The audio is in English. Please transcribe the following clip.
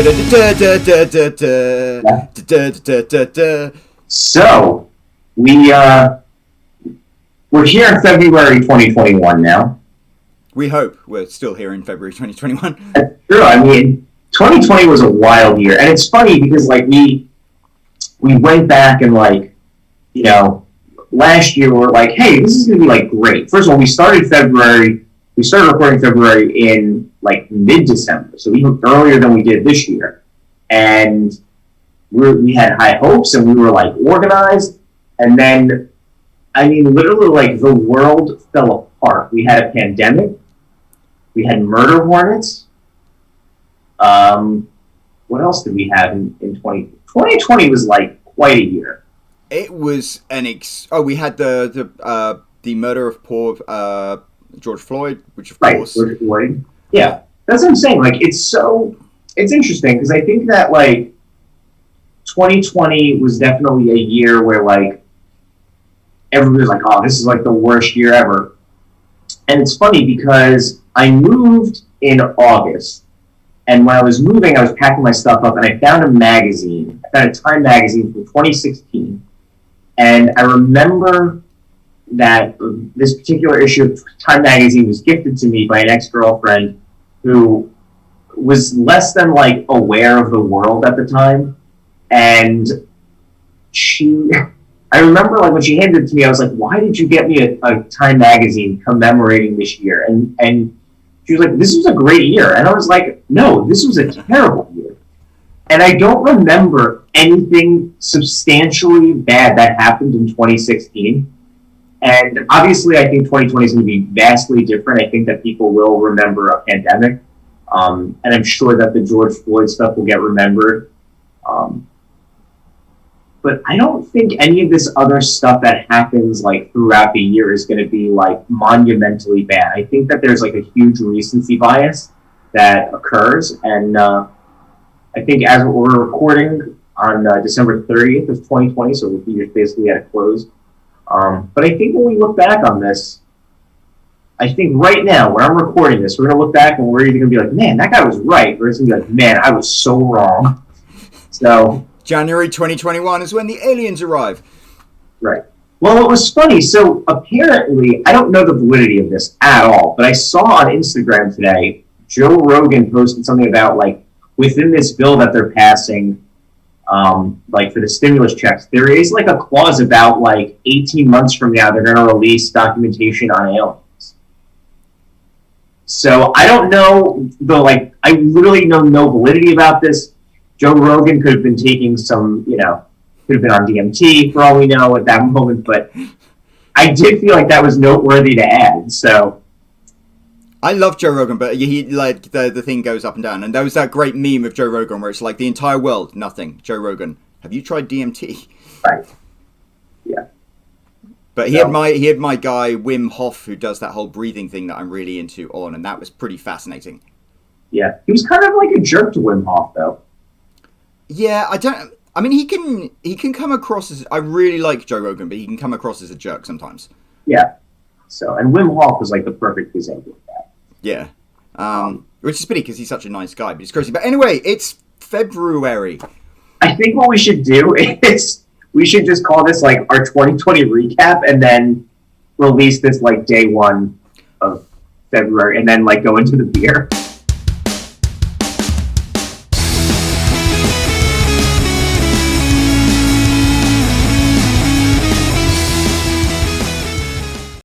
So we're here in February 2021 now. We hope we're still here in February 2021. That's true. I mean, 2020 was a wild year, and it's funny because we went back and last year we were like, hey, this is gonna be great. First of all, we started recording February in mid-December, so even earlier than we did this year, and we had high hopes and we were organized, and then literally the world fell apart. We had a pandemic, we had murder hornets. What else did we have in 2020 was quite a year. It was we had the murder of poor George Floyd, which of course... George Floyd. Yeah, that's what I'm saying. It's interesting because I think that 2020 was definitely a year where everybody was oh, this is the worst year ever. And it's funny because I moved in August, and when I was moving, I was packing my stuff up, and I found a magazine. I found a Time magazine from 2016, and I remember that this particular issue of Time magazine was gifted to me by an ex-girlfriend who was less than aware of the world at the time, and I remember when she handed it to me, I was like, why did you get me a Time magazine commemorating this year? And she was like, this was a great year. And I was like, no, this was a terrible year. And I don't remember anything substantially bad that happened in 2016. And obviously, I think 2020 is going to be vastly different. I think that people will remember a pandemic. And I'm sure that the George Floyd stuff will get remembered. But I don't think any of this other stuff that happens throughout the year is going to be monumentally bad. I think that there's a huge recency bias that occurs, and I think as we're recording on December 30th of 2020, so the year's basically at a close. But I think when we look back on this, I think right now, when I'm recording this, we're going to look back and we're either going to be like, man, that guy was right, or it's going to be like, man, I was so wrong. So... January 2021 is when the aliens arrive. Right. Well, it was funny. So apparently, I don't know the validity of this at all, but I saw on Instagram today, Joe Rogan posted something about within this bill that they're passing, for the stimulus checks, there is a clause about 18 months from now, they're going to release documentation on aliens. So I don't know I literally know no validity about this. Joe Rogan could have been taking some, could have been on DMT for all we know at that moment, but I did feel that was noteworthy to add, so. I love Joe Rogan, but he, the thing goes up and down, and there was that great meme of Joe Rogan where it's the entire world, nothing, Joe Rogan, have you tried DMT? Right. Yeah. But he had my guy, Wim Hof, who does that whole breathing thing that I'm really into on, and that was pretty fascinating. Yeah, he was kind of a jerk to Wim Hof, though. Yeah, he can come across as... I really like Joe Rogan, but he can come across as a jerk sometimes. Yeah. So, and Wim Hof was the perfect example of that. Yeah. Which is pity because he's such a nice guy, but he's crazy. But anyway, it's Fe-BREW-Ary. I think what we should do is we should just call this our 2020 recap and then release this day one of February and then go into the beer.